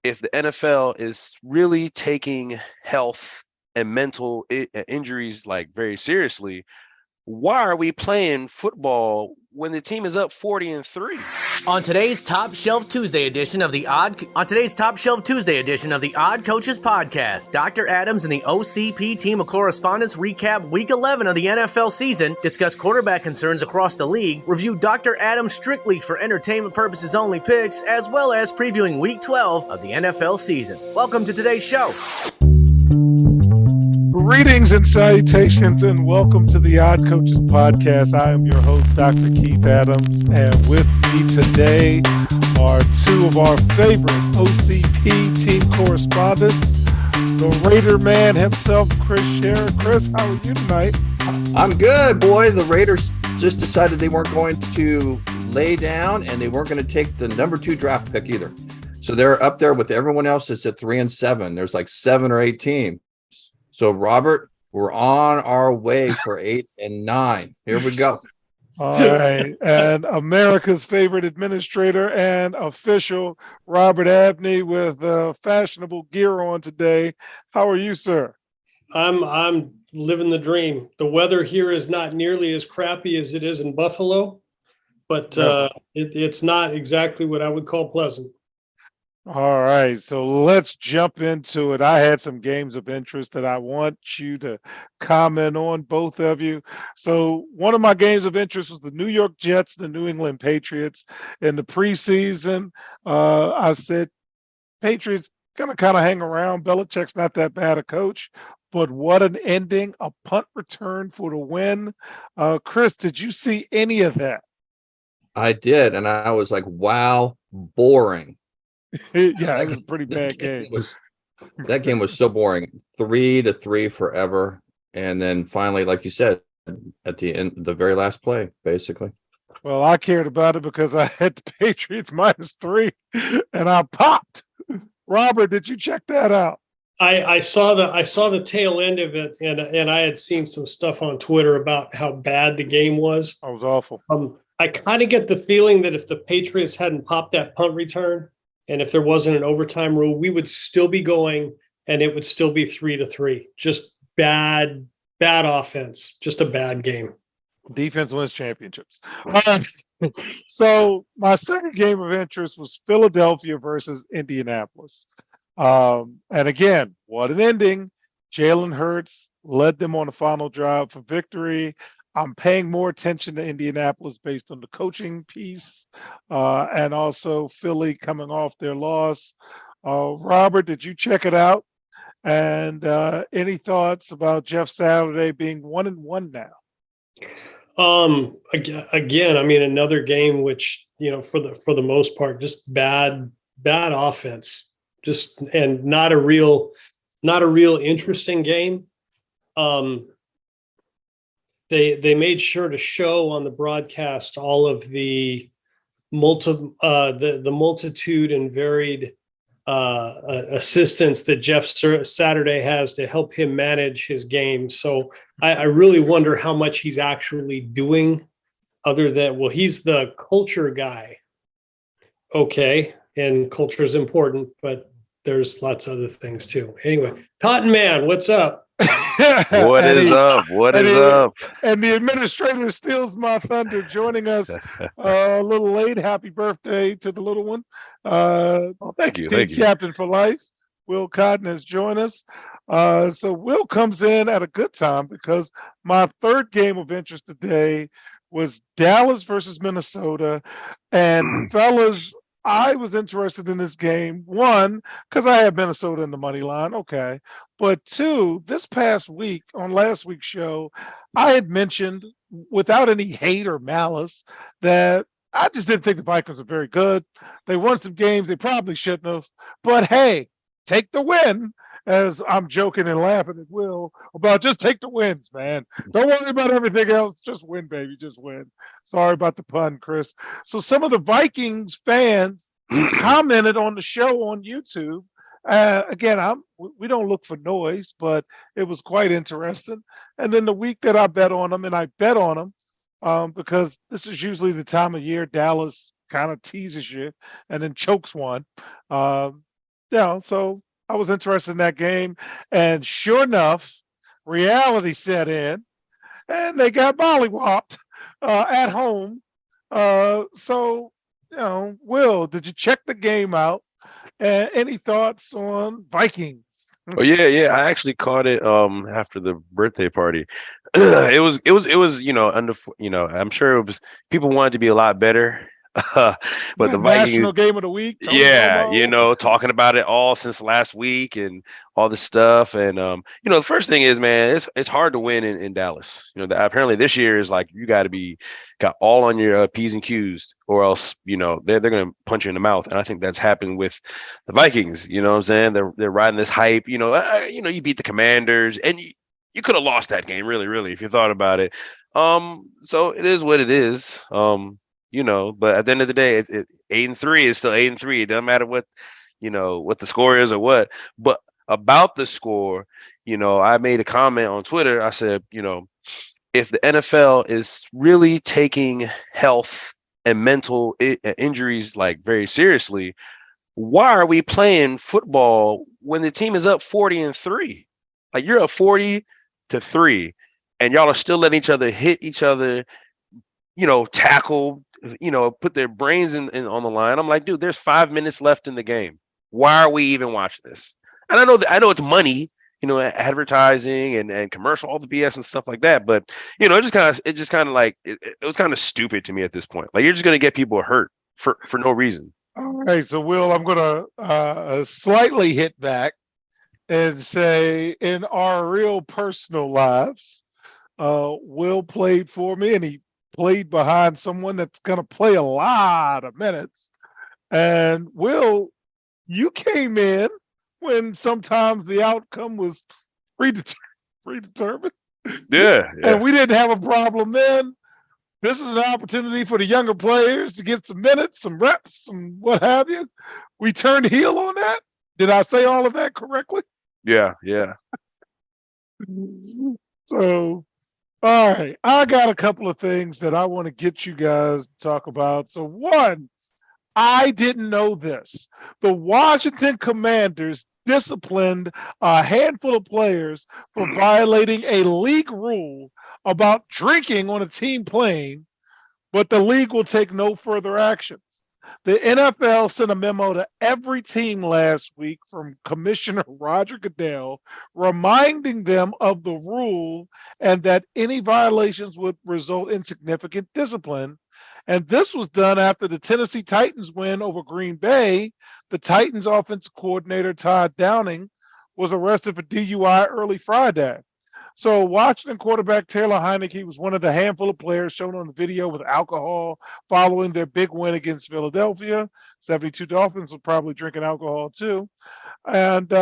if the NFL is really taking health and mental injuries like very seriously, why are we playing football when the team is up 40-3? On today's Top Shelf Tuesday edition of the Odd Coaches podcast, Dr. Adams and the OCP Team of Correspondents recap Week 11 of the NFL season, discuss quarterback concerns across the league, review Dr. Adams' strictly for entertainment purposes only picks, as well as previewing Week 12 of the NFL season. Welcome to today's show. Greetings and salutations, and welcome to the Odd Coaches podcast. I am your host, Dr. Keith Adams, and with me today are two of our favorite OCP team correspondents, the Raider man himself, Chris Scherer. Chris, how are you tonight? I'm good, boy. The Raiders just decided they weren't going to lay down, and they weren't going to take the number 2 draft pick either. So they're up there with everyone else that's at 3-7. There's like 7 or 8 teams. So, Robert, we're on our way for 8 and 9. Here we go. All right. And America's favorite administrator and official, Robert Abney, with fashionable gear on today. How are you, sir? I'm living the dream. The weather here is not nearly as crappy as it is in Buffalo, but it's not exactly what I would call pleasant. All right, so let's jump into it. I had some games of interest that I want you to comment on, both of you. So one of my games of interest was the New York Jets, the New England Patriots. In the preseason, I said Patriots going to kind of hang around. Belichick's not that bad a coach, but what an ending, a punt return for the win. Chris, did you see any of that? I did, and I was like, wow, boring. Yeah, it was a pretty bad game. That game was so boring. 3-3 forever. And then finally, like you said, at the end, the very last play, basically. Well, I cared about it because I had the Patriots -3 and I popped. Robert, did you check that out? I saw the tail end of it, and I had seen some stuff on Twitter about how bad the game was. It was awful. I kind of get the feeling that if the Patriots hadn't popped that punt return, and if there wasn't an overtime rule, we would still be going, and it would still be 3-3. Just bad offense. Just a bad game. Defense wins championships. So my second game of interest was Philadelphia versus Indianapolis. And again, what an ending. Jalen Hurts led them on the final drive for victory. I'm paying more attention to Indianapolis based on the coaching piece and also Philly coming off their loss. Robert, did you check it out? And any thoughts about Jeff Saturday being 1-1 now? Again, I mean, another game which, for the most part, just bad offense, just and not a real interesting game. They made sure to show on the broadcast all of the multitude and varied assistance that Jeff Saturday has to help him manage his game. So I really wonder how much he's actually doing other than, well, he's the culture guy. Okay. And culture is important, but there's lots of other things too. Anyway, Totten Man, what's up? What is up? And the administrator steals my thunder, joining us a little late. Happy birthday to the little one. Thank you. Captain for life. Will Cotton has joined us. So Will comes in at a good time because my third game of interest today was Dallas versus Minnesota. And fellas, I was interested in this game, one, because I had Minnesota in the money line, okay. But two, this past week, on last week's show, I had mentioned, without any hate or malice, that I just didn't think the Vikings were very good. They won some games they probably shouldn't have. But hey, take the win, as I'm joking and laughing at Will about just take the wins, man. Don't worry about everything else. Just win, baby. Just win. Sorry about the pun, Chris. So some of the Vikings fans commented on the show on YouTube. Again, we don't look for noise, but it was quite interesting. And then the week that I bet on them, and I bet on them because this is usually the time of year Dallas kind of teases you and then chokes one. so I was interested in that game, and sure enough, reality set in, and they got mollywopped at home. So, Will, did you check the game out? And any thoughts on Vikings? Oh yeah. I actually caught it after the birthday party. It was I'm sure it was people wanted to be a lot better. But the Vikings, National game of the week, Tony yeah, Romo. talking about it all since last week and all this stuff. And the first thing is, man, it's hard to win in Dallas. Apparently this year is like you got all on your P's and Q's, or else they're gonna punch you in the mouth. And I think that's happened with the Vikings. You know what I'm saying? They're riding this hype. You beat the Commanders, and you could have lost that game, really, really, if you thought about it. So it is what it is. But at the end of the day, 8-3 is still 8-3. It doesn't matter what the score is or what. But about the score, I made a comment on Twitter. I said, if the NFL is really taking health and mental injuries like very seriously, why are we playing football when the team is up 40-3? Like you're up 40-3, and y'all are still letting each other hit each other, tackle, put their brains in on the line. I'm like, dude, there's 5 minutes left in the game. Why are we even watching this? And I know it's money, advertising and commercial, all the BS and stuff like that. But it was kind of stupid to me at this point. Like you're just gonna get people hurt for no reason. All right, so Will, I'm gonna slightly hit back and say, in our real personal lives, Will played for me, and he played behind someone that's going to play a lot of minutes. And Will, you came in when sometimes the outcome was predetermined. Yeah. And we didn't have a problem then. This is an opportunity for the younger players to get some minutes, some reps, some what have you. We turned heel on that. Did I say all of that correctly? Yeah. So, all right, I got a couple of things that I want to get you guys to talk about. So, one, I didn't know this. The Washington Commanders disciplined a handful of players for violating a league rule about drinking on a team plane, but the league will take no further action. The NFL sent a memo to every team last week from Commissioner Roger Goodell, reminding them of the rule and that any violations would result in significant discipline. And this was done after the Tennessee Titans win over Green Bay. The Titans offensive coordinator, Todd Downing, was arrested for DUI early Friday. So Washington quarterback Taylor Heineke was one of the handful of players shown on the video with alcohol following their big win against Philadelphia. 72 Dolphins were probably drinking alcohol too. And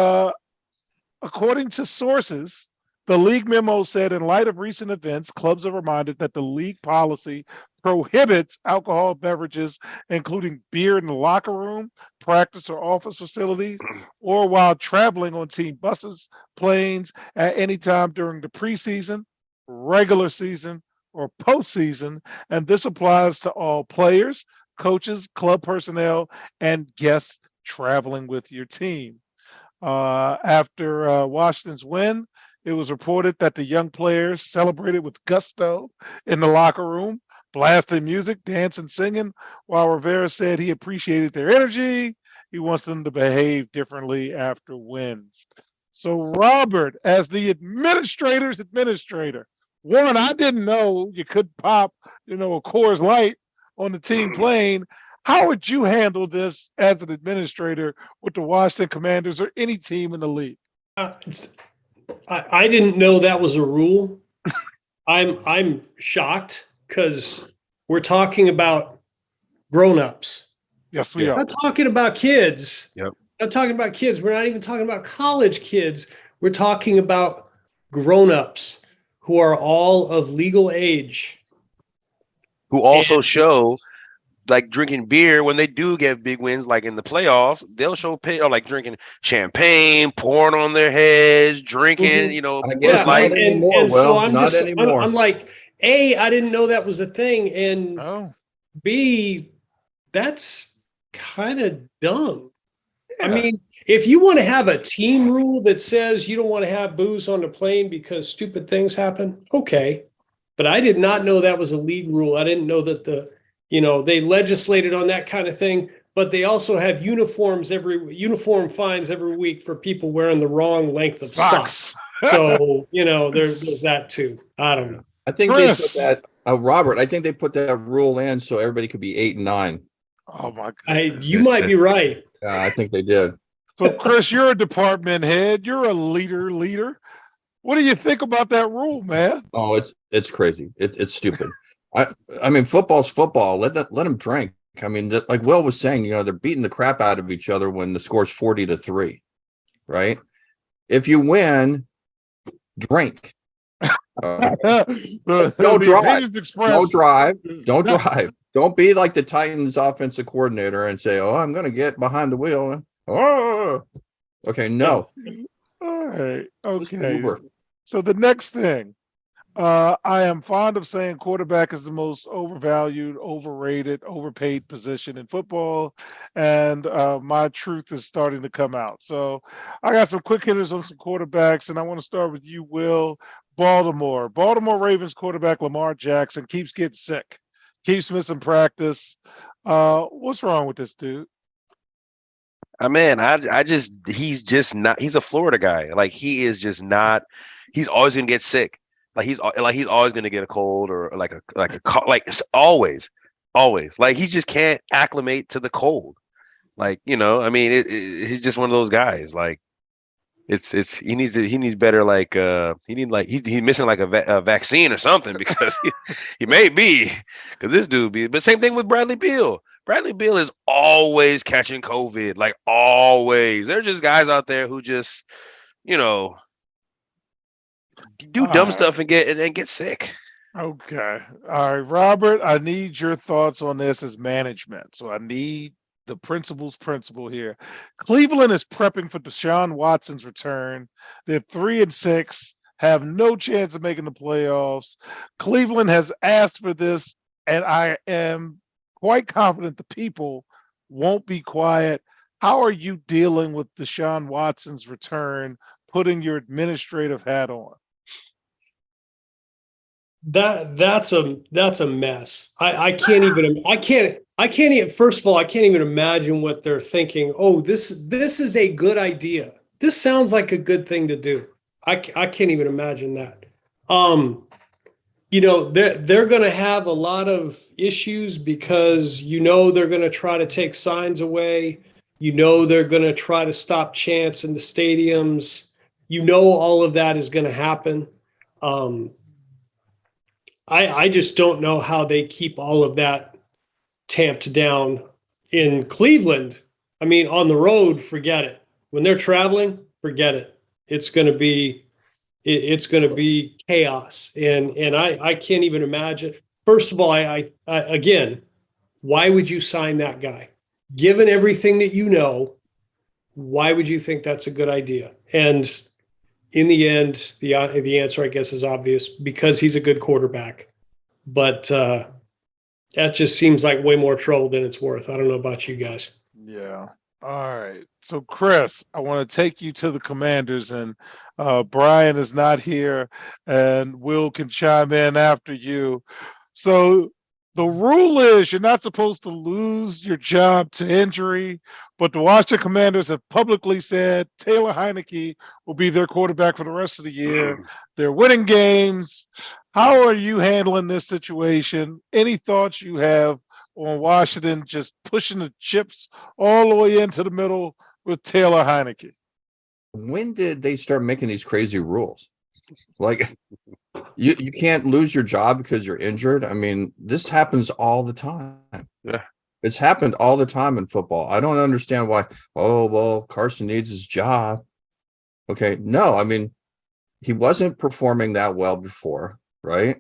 according to sources, the league memo said, in light of recent events, clubs are reminded that the league policy prohibits alcohol beverages, including beer in the locker room, practice or office facilities, or while traveling on team buses, planes, at any time during the preseason, regular season, or postseason. And this applies to all players, coaches, club personnel, and guests traveling with your team. After Washington's win, it was reported that the young players celebrated with gusto in the locker room, blasting music, dancing, singing, while Rivera said he appreciated their energy. He wants them to behave differently after wins. So, Robert, as the administrator's administrator, one, I didn't know you could pop, a Coors Light on the team plane. How would you handle this as an administrator with the Washington Commanders or any team in the league? I didn't know that was a rule. I'm shocked because we're talking about grown-ups. Yes, we We're are. not talking about kids. Yep. We're not talking about kids. We're not even talking about college kids. We're talking about grown-ups who are all of legal age. Who also show like drinking beer when they do get big wins, like in the playoffs, they'll show or like drinking champagne, pouring on their heads, drinking, I guess Bud Light. not anymore. And so Well, not anymore. I'm like, A, I didn't know that was a thing. And Oh, B, that's kind of dumb. I mean, if you want to have a team rule that says you don't want to have booze on the plane because stupid things happen, okay. But I did not know that was a league rule. I didn't know that they legislated on that kind of thing, but they also have uniform fines every week for people wearing the wrong length of socks. So, there's that too. I don't know. I think Chris. they put that, Robert, I think they put that rule in so everybody could be 8 and 9. Oh my goodness. You might be right. Yeah, I think they did. So Chris, you're a department head. You're a leader. What do you think about that rule, man? Oh, it's crazy. It's stupid. I mean, football's football. Let them drink. I mean, like Will was saying, they're beating the crap out of each other when the score's 40-3, right? If you win, drink. Don't drive. Don't drive. Don't be like the Titans offensive coordinator and say, "Oh, I'm going to get behind the wheel." Oh, okay, no. All right, okay. So the next thing, I am fond of saying quarterback is the most overvalued, overrated, overpaid position in football, and my truth is starting to come out. So I got some quick hitters on some quarterbacks, and I want to start with you, Will. Baltimore Ravens quarterback Lamar Jackson keeps getting sick, keeps missing practice. What's wrong with this dude? He's just not. He's a Florida guy. Like he is just not. He's always gonna get sick. He's always gonna get a cold or like it's always. Like he just can't acclimate to the cold. Like I mean, he's just one of those guys. Like he needs better he's missing like a vaccine or something because he may be because this dude be. But same thing with Bradley Beal. Bradley Beal is always catching COVID, like always. There are just guys out there who just do dumb stuff and get sick. Okay, all right, Robert. I need your thoughts on this as management. So I need the principle here. Cleveland is prepping for Deshaun Watson's return. They're 3-6, have no chance of making the playoffs. Cleveland has asked for this, and I am quite confident the people won't be quiet. How are you dealing with Deshaun Watson's return, putting your administrative hat on? That's a mess. I can't even first of all, I can't even imagine what they're thinking. Oh, this is a good idea. This sounds like a good thing to do. I can't even imagine that. They're going to have a lot of issues because they're going to try to take signs away. They're going to try to stop chants in the stadiums. All of that is going to happen. I just don't know how they keep all of that tamped down in Cleveland. I mean, on the road, forget it. When they're traveling, forget it. It's going to be chaos. And I can't even imagine. First of all, I again, why would you sign that guy? Given everything that why would you think that's a good idea? And in the end, the answer, I guess, is obvious because he's a good quarterback. But that just seems like way more trouble than it's worth. I don't know about you guys. Yeah. All right. So, Chris, I want to take you to the Commanders, and Brian is not here, and Will can chime in after you. So, the rule is you're not supposed to lose your job to injury, but the Washington Commanders have publicly said Taylor Heineke will be their quarterback for the rest of the year. They're winning games. How are you handling this situation? Any thoughts you have on Washington just pushing the chips all the way into the middle with Taylor Heineke? When did they start making these crazy rules? Like you can't lose your job because you're injured. I mean, this happens all the time. Yeah. It's happened all the time in football. I don't understand why. Oh, well, Carson needs his job. Okay. No, I mean, he wasn't performing that well before, right?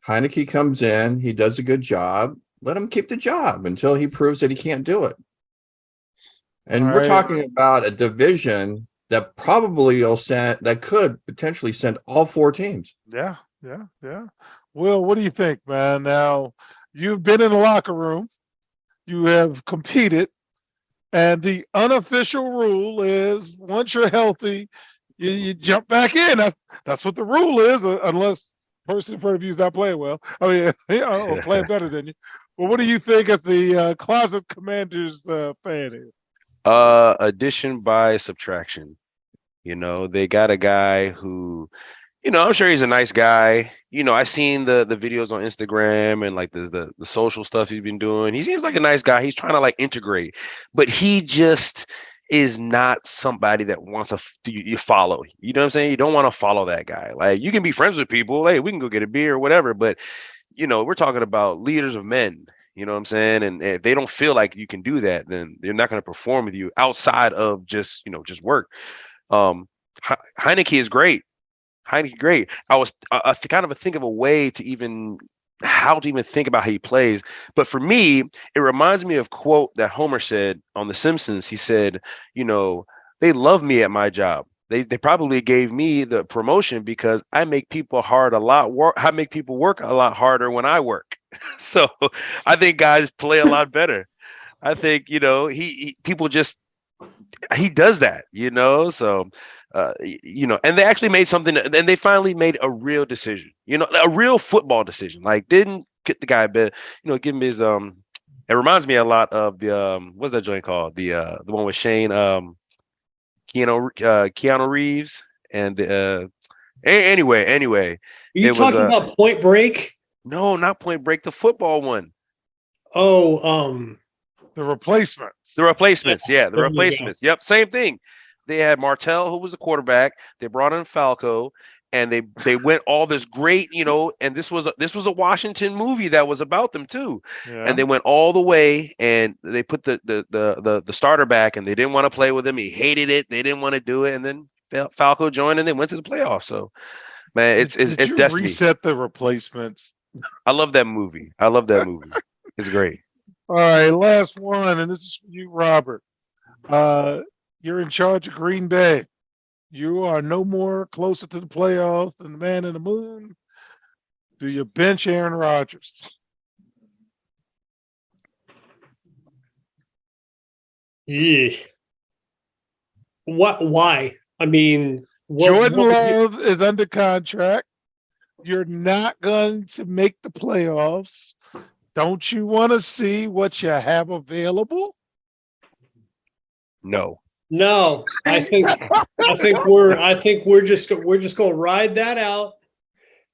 Heineke comes in, he does a good job. Let him keep the job until he proves that he can't do it. And we're talking about a division that could potentially send all 4 teams. Yeah. Will, what do you think, man? Now, you've been in the locker room. You have competed. And the unofficial rule is once you're healthy, you jump back in. That's what the rule is, unless the person in front of you is not playing well. I mean, or playing better than you. Well, what do you think as the Closet Commanders fan is? Addition by subtraction. They got a guy who, I'm sure he's a nice guy. I've seen the videos on Instagram and like the social stuff he's been doing. He seems like a nice guy. He's trying to like integrate, but he just is not somebody that wants to you follow. You know what I'm saying? You don't want to follow that guy. Like, you can be friends with people. Hey, we can go get a beer or whatever, but we're talking about leaders of men. You know what I'm saying? And if they don't feel like you can do that, then they're not going to perform with you outside of just work. Heineke is great. Heineke, great. I was kind of think of a way to even think about how he plays. But for me, it reminds me of a quote that Homer said on The Simpsons. He said, they love me at my job. They probably gave me the promotion because I make people I make people work a lot harder when I work. So I think guys play a lot better. I think, people just, he does that, so, and they actually made something, and they finally made a real decision, a real football decision, like didn't get the guy, but, give him his, it reminds me a lot of the, what's that joint called? The one with Shane, Keanu Reeves and anyway. Are you talking about Point Break? No, not Point Break, the football one. The Replacements. The Replacements, yeah, the Replacements. Yep, same thing. They had Martell, who was the quarterback. They brought in Falco, and they went all this great, and this was a Washington movie that was about them too. Yeah. And they went all the way, and they put the starter back, and they didn't want to play with him. He hated it. They didn't want to do it, and then Falco joined, and they went to the playoffs. So, man, it's definitely reset the Replacements. I love that movie. It's great. All right, last one, and this is for you, Robert. You're in charge of Green Bay. You are no more closer to the playoffs than the man in the moon. Do you bench Aaron Rodgers? Yeah. What? Why? I mean, Jordan Love is under contract. You're not going to make the playoffs. Don't you want to see what you have available? No, I think we're just going to ride that out,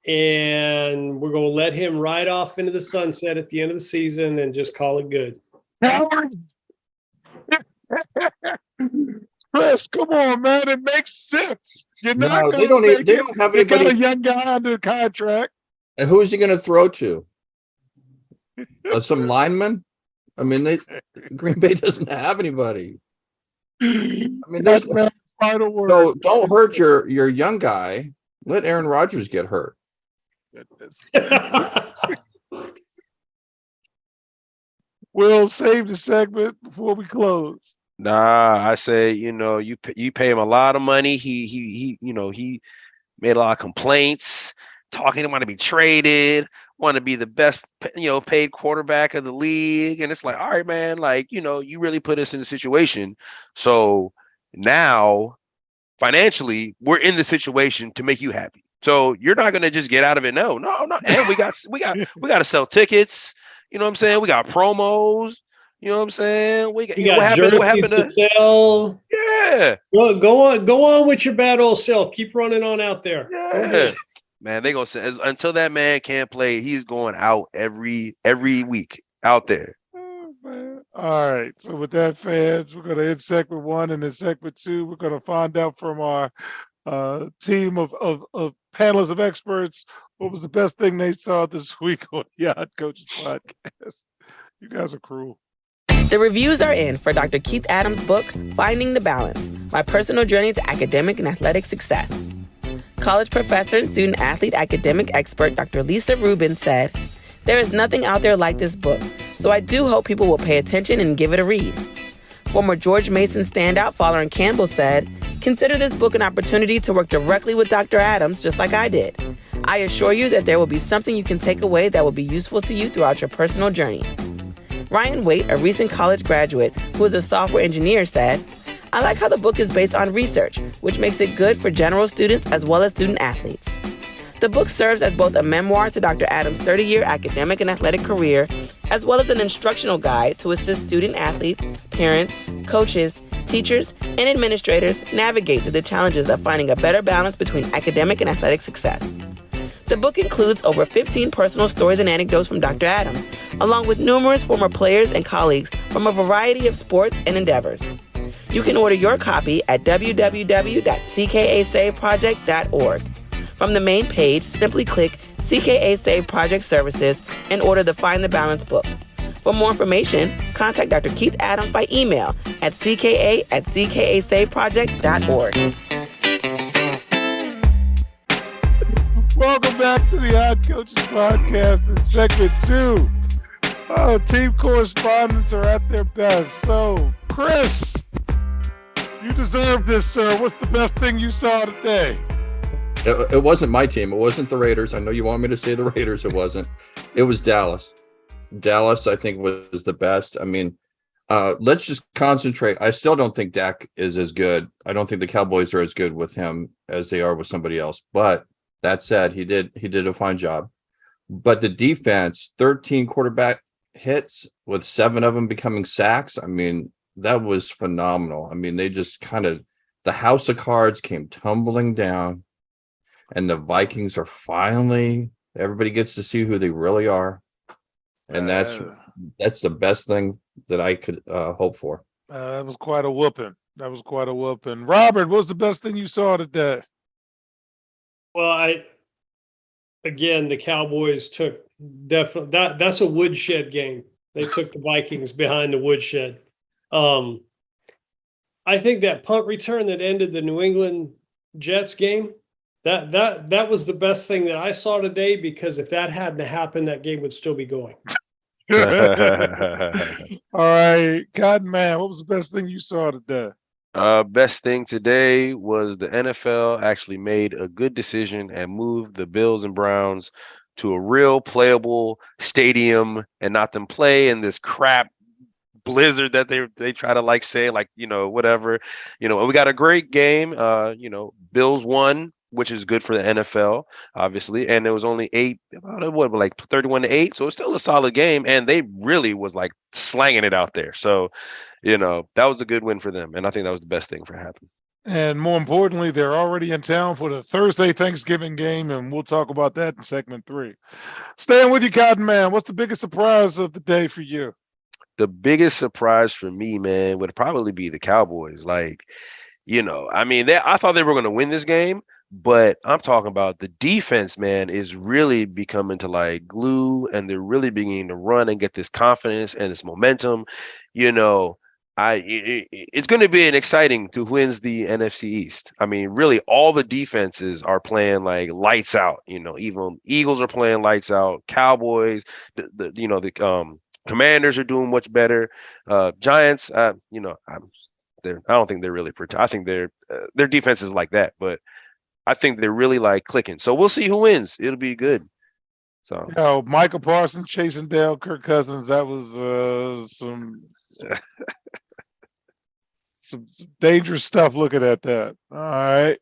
and we're going to let him ride off into the sunset at the end of the season and just call it good. Chris, come on, man! It makes sense. You're not they don't have anybody. They got a young guy under contract. And who is he going to throw to? Some linemen? I mean, Green Bay doesn't have anybody. I mean, there's final word. So don't hurt your young guy. Let Aaron Rodgers get hurt. We'll save the segment before we close. Nah, I say, you pay him a lot of money. He made a lot of complaints, talking to want to be traded, want to be the best, paid quarterback of the league. And it's like, all right, man, like, you really put us in a situation. So now financially we're in the situation to make you happy. So you're not going to just get out of it. No. And we got to sell tickets. You know what I'm saying? We got promos. You know what I'm saying? We got what happened to sell? Yeah. Go on with your bad old self. Keep running on out there. Yeah. Man, they gonna say until that man can't play, he's going out every week out there. Oh, man. All right. So with that, fans, we're gonna end segment 1, and in segment 2, we're gonna find out from our team of panelists of experts what was the best thing they saw this week on the Yacht Coaches podcast. You guys are cruel. The reviews are in for Dr. Keith Adams' book, Finding the Balance, My Personal Journey to Academic and Athletic Success. College professor and student-athlete academic expert Dr. Lisa Rubin said, "There is nothing out there like this book, so I do hope people will pay attention and give it a read." Former George Mason standout Fowler Campbell said, "Consider this book an opportunity to work directly with Dr. Adams, just like I did. I assure you that there will be something you can take away that will be useful to you throughout your personal journey." Ryan Waite, a recent college graduate who is a software engineer, said, "I like how the book is based on research, which makes it good for general students as well as student athletes." The book serves as both a memoir to Dr. Adams' 30-year academic and athletic career, as well as an instructional guide to assist student athletes, parents, coaches, teachers, and administrators navigate through the challenges of finding a better balance between academic and athletic success. The book includes over 15 personal stories and anecdotes from Dr. Adams, along with numerous former players and colleagues from a variety of sports and endeavors. You can order your copy at www.ckasaveproject.org. From the main page, simply click CKA Save Project Services and order the Find the Balance book. For more information, contact Dr. Keith Adams by email at cka@ckasaveproject.org. Welcome back to the Odd Coaches Podcast in segment 2. Oh, team correspondents are at their best. So, Chris, you deserve this, sir. What's the best thing you saw today? It wasn't my team. It wasn't the Raiders. I know you want me to say the Raiders. It wasn't. It was Dallas. Dallas, I think, was the best. I mean, let's just concentrate. I still don't think Dak is as good. I don't think the Cowboys are as good with him as they are with somebody else. But that said, he did a fine job. But the defense, 13 quarterback hits with 7 of them becoming sacks. I mean, that was phenomenal. I mean, they just the house of cards came tumbling down. And the Vikings are everybody gets to see who they really are. And that's the best thing that I could hope for. That was quite a whooping. Robert, what was the best thing you saw today? Well, the Cowboys took that's a woodshed game. They took the Vikings behind the woodshed. I think that punt return that ended the New England Jets game, that was the best thing that I saw today, because if that hadn't happened, that game would still be going. All right, Cotton Man, what was the best thing you saw today? Best thing today was the NFL actually made a good decision and moved the Bills and Browns to a real playable stadium and not them play in this crap blizzard that they try to say whatever. And we got a great game. Bills won, which is good for the NFL, obviously. And it was only 31-8. So it's still a solid game. And they really was slanging it out there. So, that was a good win for them. And I think that was the best thing for happening. And more importantly, they're already in town for the Thursday Thanksgiving game. And we'll talk about that in segment 3. Staying with you, Cotton Man, what's the biggest surprise of the day for you? The biggest surprise for me, man, would probably be the Cowboys. I thought they were going to win this game. But I'm talking about the defense, man, is really becoming to glue, and they're really beginning to run and get this confidence and this momentum. It's going to be an exciting to who wins the NFC East. I mean, really, all the defenses are playing lights out. Even Eagles are playing lights out. Cowboys, the Commanders are doing much better. Giants, I don't think they're really. I think their defense is like that, but I think they're really clicking. So we'll see who wins. It'll be good. So Michael Parsons chasing down Kirk Cousins. That was some dangerous stuff looking at that. All right.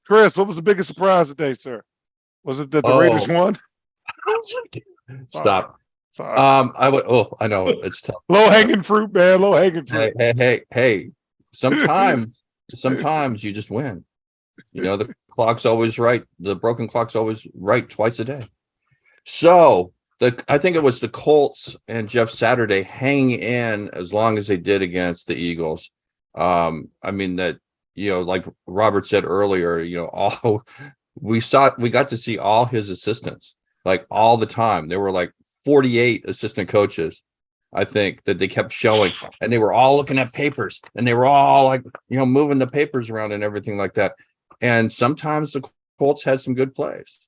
Chris, what was the biggest surprise today, sir? Was it that the Raiders won? Stop. Sorry. I know it's tough. Low hanging fruit, man. Low hanging fruit. Hey. Sometimes you just win. The clock's always right. The broken clock's always right twice a day. So I think it was the Colts and Jeff Saturday hanging in as long as they did against the Eagles. Like Robert said earlier, we got to see all his assistants all the time. There were 48 assistant coaches, I think, that they kept showing, and they were all looking at papers, and they were all moving the papers around and everything like that. And sometimes the Colts had some good plays,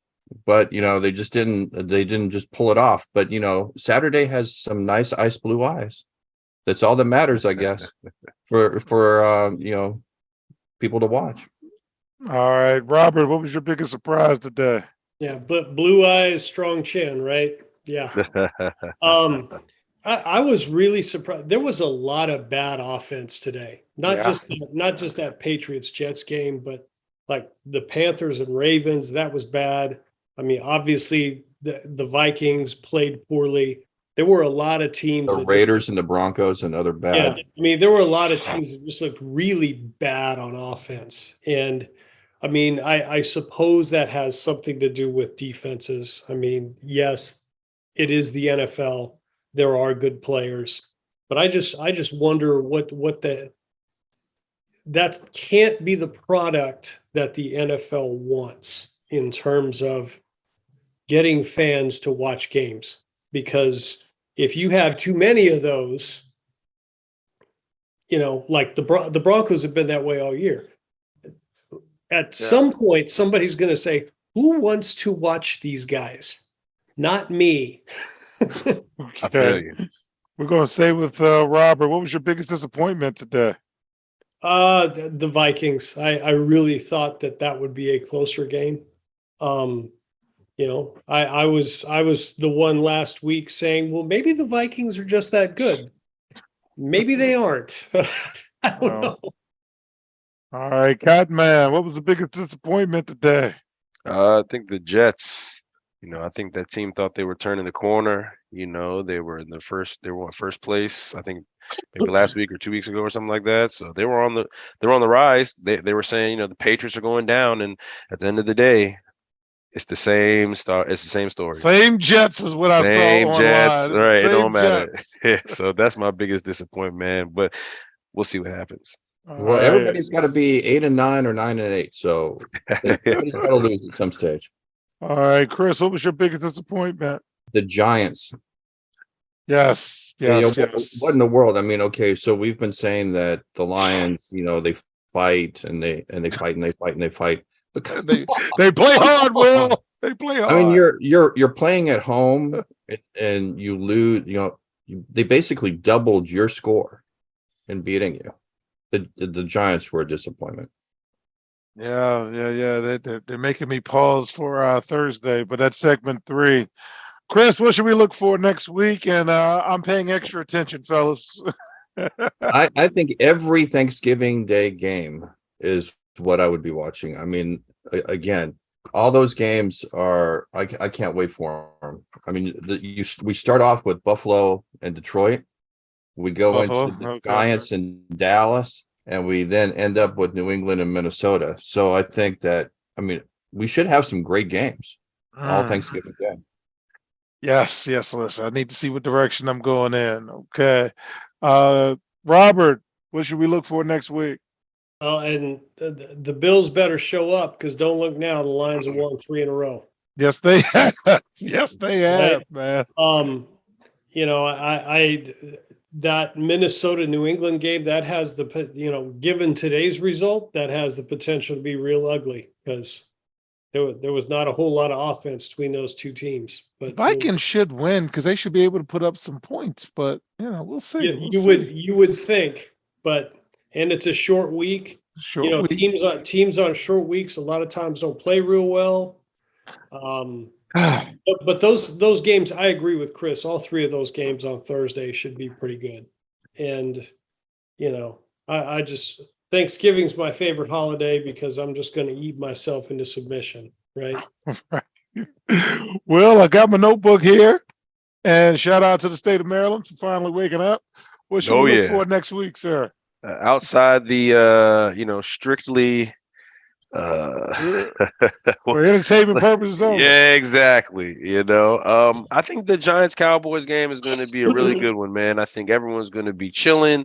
but they didn't just pull it off. But Saturday has some nice ice blue eyes. That's all that matters, I guess, for people to watch. All right, Robert, what was your biggest surprise today? Yeah, but blue eyes, strong chin, right? Yeah. I was really surprised. There was a lot of bad offense today. Yeah. Not just that Patriots Jets game, but like the Panthers and Ravens, that was bad. I mean, obviously the Vikings played poorly. There were a lot of teams The that Raiders and the Broncos and other yeah, bad. I mean, there were a lot of teams that just looked really bad on offense. And I mean, I suppose that has something to do with defenses. I mean, yes, it is the NFL. There are good players, but I just wonder what that can't be the product that the NFL wants in terms of getting fans to watch games. Because if you have too many of those, like the Broncos have been that way all year. At some point, somebody's going to say, "Who wants to watch these guys? Not me." I feel Okay. you. We're going to stay with Robert. What was your biggest disappointment today? The Vikings. I really thought that would be a closer game. I was the one last week saying, well, maybe the Vikings are just that good. Maybe they aren't. I don't know. All right, Cotton Man, what was the biggest disappointment today? I think the Jets, I think that team thought they were turning the corner. They were in first place, I think maybe last week or 2 weeks ago or something like that. So they were on the rise. They were saying, the Patriots are going down, and at the end of the day, it's the same story. Same Jets is what I saw Same Jets, online. right? It don't Same matter. Jets. Yeah, so that's my biggest disappointment, man. But we'll see what happens. All Well, right. everybody's got to be 8-9 or 9-8. So everybody's got to lose at some stage. All right, Chris, what was your biggest disappointment? The Giants. Yes, What in the world? I mean, okay, so we've been saying that the Lions, they fight and they fight and they fight and they fight. But They play hard, Will. They play hard. I mean, you're playing at home and you lose. They basically doubled your score in beating you. The Giants were a disappointment. Yeah. They're making me pause for Thursday, but that's segment 3. Chris, what should we look for next week? And I'm paying extra attention, fellas. I think every Thanksgiving Day game is what I would be watching. I mean, again, all those games are. I can't wait for them. I mean, we start off with Buffalo and Detroit. We go Buffalo, into the okay. Giants and Dallas, and we then end up with New England and Minnesota. So I think that we should have some great games all Thanksgiving Day. Yes, listen, I need to see what direction I'm going in. Okay. Robert, what should we look for next week? And the Bills better show up, because don't look now. The Lions have won 3 in a row. Yes, they have. Yes, they have, man. That Minnesota New England game, that has given today's result, that has the potential to be real ugly, because there was not a whole lot of offense between those two teams. But Vikings should win because they should be able to put up some points. But we'll see. You would think, and it's a short week. Short week. Teams on short weeks a lot of times don't play real well. But those games, I agree with Chris. All 3 of those games on Thursday should be pretty good. And I just Thanksgiving's my favorite holiday because I'm just going to eat myself into submission, right? Well, I got my notebook here, and shout out to the state of Maryland for finally waking up. What should we look for next week, sir? Outside the strictly for entertainment purposes only. Yeah, exactly. I think the Giants Cowboys game is going to be a really good one, man. I think everyone's going to be chilling.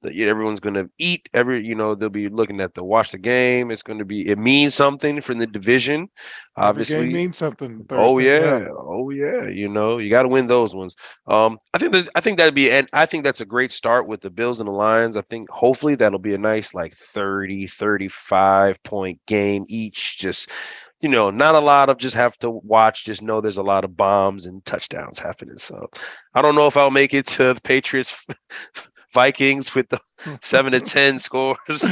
Everyone's going to eat. They'll be looking at watch the game. It means something from the division. Obviously, every game means something. Thursday. Oh yeah. You got to win those ones. I think that's a great start with the Bills and the Lions. I think hopefully that'll be a nice 30, 35 point game each. Just not a lot of just have to watch. Just know there's a lot of bombs and touchdowns happening. So I don't know if I'll make it to the Patriots Vikings with the 7-10 scores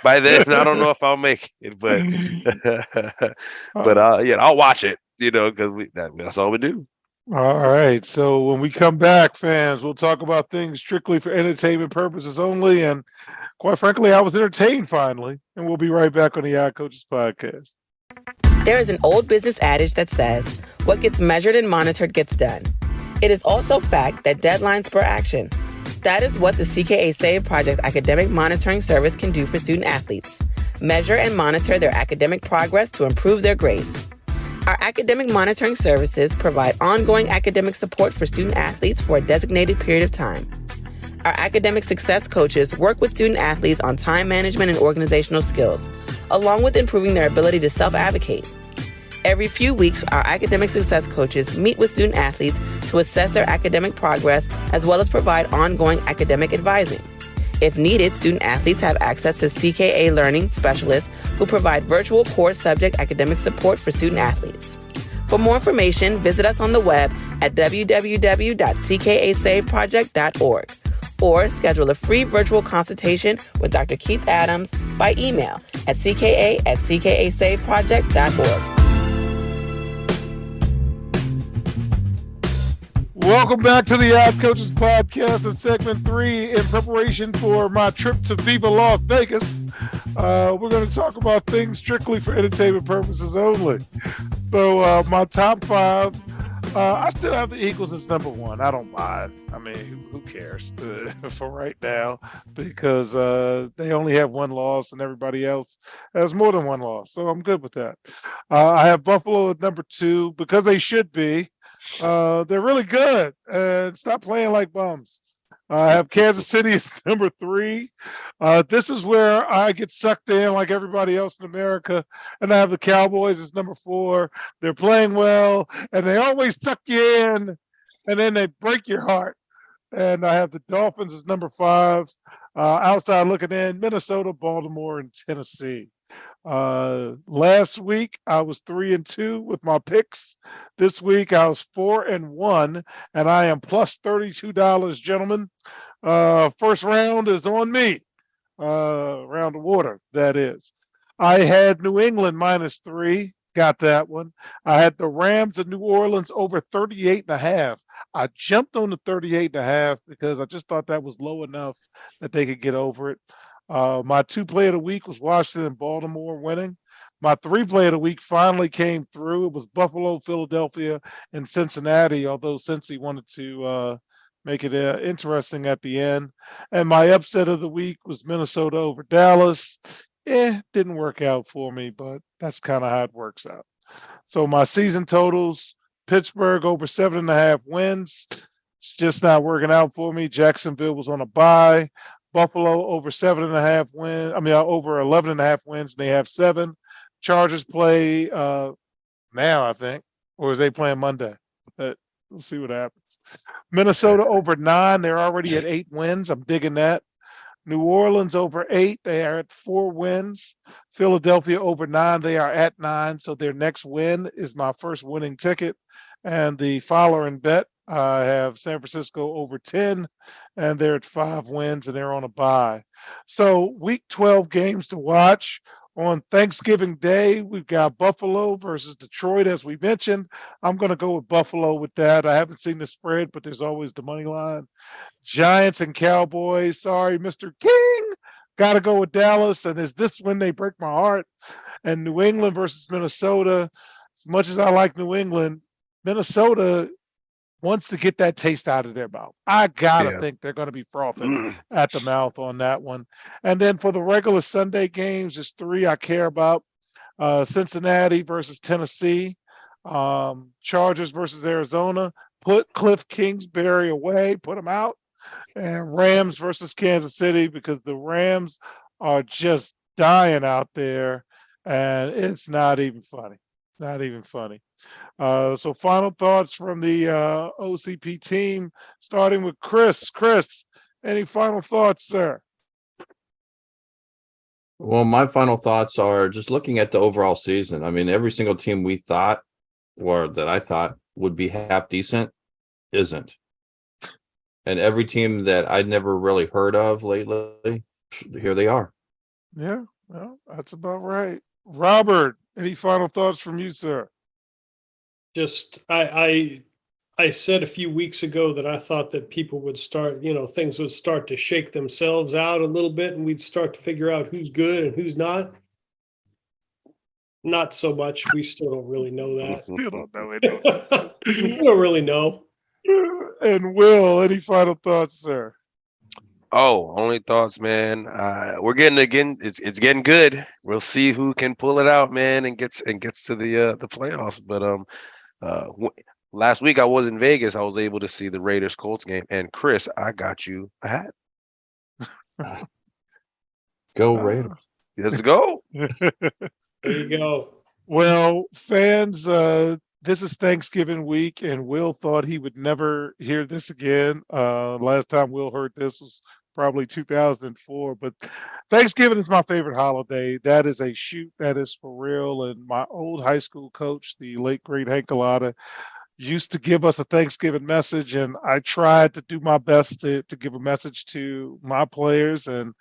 by then. I don't know if I'll make it, but I'll watch it. Because that's all we do. All right. So when we come back, fans, we'll talk about things strictly for entertainment purposes only. And quite frankly, I was entertained finally. And we'll be right back on the Odd Coaches podcast. There is an old business adage that says, what gets measured and monitored gets done. It is also fact that deadlines spur action. That is what the CKA Save Project's academic monitoring service can do for student athletes. Measure and monitor their academic progress to improve their grades. Our academic monitoring services provide ongoing academic support for student athletes for a designated period of time. Our academic success coaches work with student athletes on time management and organizational skills, along with improving their ability to self-advocate. Every few weeks, our academic success coaches meet with student athletes to assess their academic progress as well as provide ongoing academic advising. If needed, student athletes have access to CKA Learning Specialists who provide virtual core subject academic support for student athletes. For more information, visit us on the web at www.ckasaveproject.org or schedule a free virtual consultation with Dr. Keith Adams by email at cka@ckasaveproject.org. Welcome back to the Odd Coaches podcast in segment 3 in preparation for my trip to Viva Las Vegas. We're going to talk about things strictly for entertainment purposes only. So my top 5, I still have the Eagles as number 1. I don't mind. I mean, who cares for right now because they only have one loss and everybody else has more than one loss. So I'm good with that. I have Buffalo at number 2 because they should be. They're really good and stop playing like bums. I have Kansas City as number 3. This is where I get sucked in like everybody else in America. And I have the Cowboys as number 4. They're playing well and they always suck you in and then they break your heart. And I have the Dolphins as number 5. Outside looking in, Minnesota, Baltimore, and Tennessee. Last week I was 3-2 with my picks. This week I was 4-1, and I am plus $32, gentlemen. First round is on me. Round of water, that is. I had New England -3. Got that one. I had the Rams in New Orleans over 38.5. I jumped on the 38.5 because I just thought that was low enough that they could get over it. My 2 play of the week was Washington and Baltimore winning. My 3 play of the week finally came through. It was Buffalo, Philadelphia, and Cincinnati, although Cincy wanted to make it interesting at the end. And my upset of the week was Minnesota over Dallas. Didn't work out for me, but that's kind of how it works out. So my season totals, Pittsburgh over 7.5 wins. It's just not working out for me. Jacksonville was on a bye. Buffalo over 7.5 wins. Over 11.5 wins. And they have 7. Chargers play now, I think, or is they playing Monday? But we'll see what happens. Minnesota over 9. They're already at 8 wins. I'm digging that. New Orleans over 8. They are at 4 wins. Philadelphia over 9. They are at 9. So their next win is my first winning ticket. And the following bet, I have San Francisco over 10, and they're at 5 wins, and they're on a bye. So week 12 games to watch. On Thanksgiving Day, we've got Buffalo versus Detroit, as we mentioned. I'm going to go with Buffalo with that. I haven't seen the spread, but there's always the money line. Giants and Cowboys. Sorry, Mr. King. Got to go with Dallas. And is this when they break my heart? And New England versus Minnesota. As much as I like New England, Minnesota wants to get that taste out of their mouth. I gotta think they're going to be frothing at the mouth on that one. And then for the regular Sunday games, there's 3 I care about. Cincinnati versus Tennessee, Chargers versus Arizona. Put Cliff Kingsbury away, put him out. And Rams versus Kansas City because the Rams are just dying out there. And it's not even funny. Not even funny. So final thoughts from the OCP team, starting with Chris. Chris, any final thoughts, sir? Well, my final thoughts are just looking at the overall season. I mean, every single team we thought, or that I thought would be half decent, isn't. And every team that I'd never really heard of lately, here they are. Yeah, well, that's about right. Robert, any final thoughts from you, sir? Just I I said a few weeks ago that I thought that people would start, things would start to shake themselves out a little bit and we'd start to figure out who's good and who's not. Not so much. We still don't really know that. Still don't know it. We don't really know. And Will, any final thoughts, sir? Oh, only thoughts, man. We're getting again. It's getting good. We'll see who can pull it out, man, and gets to the playoffs. But last week I was in Vegas. I was able to see the Raiders Colts game. And Chris, I got you a hat. Go Raiders. Let's go. There you go. Well, fans, this is Thanksgiving week, and Will thought he would never hear this again. Last time Will heard this was probably 2004, but Thanksgiving is my favorite holiday. That is a shoot. That is for real. And my old high school coach, the late great Hank Galata, used to give us a Thanksgiving message, and I tried to do my best to give a message to my players. And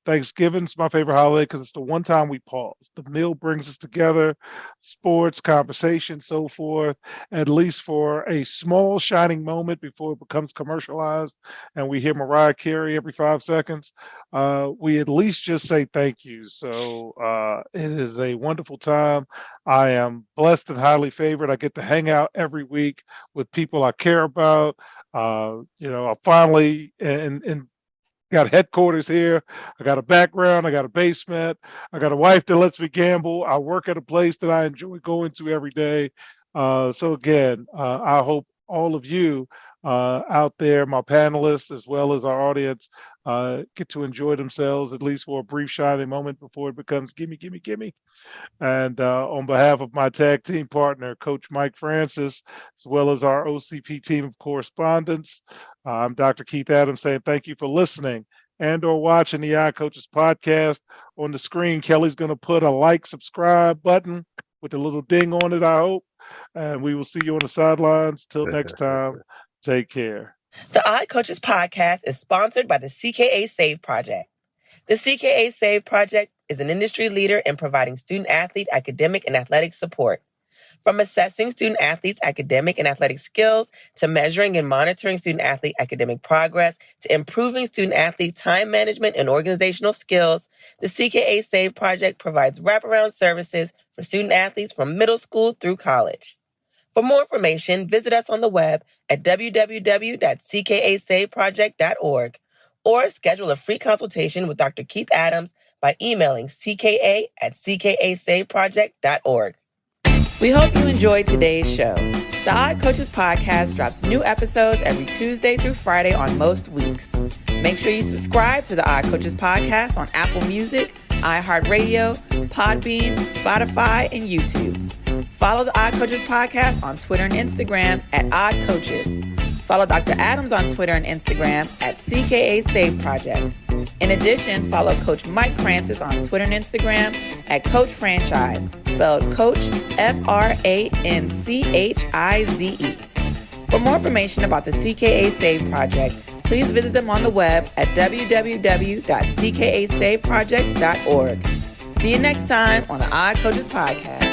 Thanksgiving's my favorite holiday because it's the one time we pause. The meal brings us together, sports, conversation, so forth, at least for a small shining moment before it becomes commercialized and we hear Mariah Carey every 5 seconds. We at least just say thank you. So it is a wonderful time. I am blessed and highly favored. I get to hang out every week with people I care about. I finally got headquarters here. I got a background. I got a basement. I got a wife that lets me gamble. I work at a place that I enjoy going to every day. So again, I hope all of you out there, my panelists, as well as our audience, get to enjoy themselves at least for a brief shining moment before it becomes gimme, gimme, gimme. And on behalf of my tag team partner, Coach Mike Francis, as well as our OCP team of correspondents, I'm Dr. Keith Adams saying thank you for listening and or watching the iCoaches podcast. On the screen, Kelly's going to put a like, subscribe button with a little ding on it, I hope. And we will see you on the sidelines. Till next time, take care. The iCoaches podcast is sponsored by the CKA Save Project. The CKA Save Project is an industry leader in providing student-athlete academic and athletic support. From assessing student-athletes' academic and athletic skills to measuring and monitoring student-athlete academic progress to improving student-athlete time management and organizational skills, the CKA Save Project provides wraparound services for student-athletes from middle school through college. For more information, visit us on the web at www.ckasaveproject.org or schedule a free consultation with Dr. Keith Adams by emailing cka@ckasaveproject.org. We hope you enjoyed today's show. The iCoaches podcast drops new episodes every Tuesday through Friday on most weeks. Make sure you subscribe to the iCoaches podcast on Apple Music, iHeartRadio, Podbean, Spotify, and YouTube. Follow the iCoaches podcast on Twitter and Instagram at oddcoaches. Follow Dr. Adams on Twitter and Instagram at CKA Save Project. In addition, follow Coach Mike Francis on Twitter and Instagram at Coach Franchise, spelled Coach FRANCHIZE. For more information about the CKA Save Project, please visit them on the web at www.ckasaveproject.org. See you next time on the iCoaches podcast.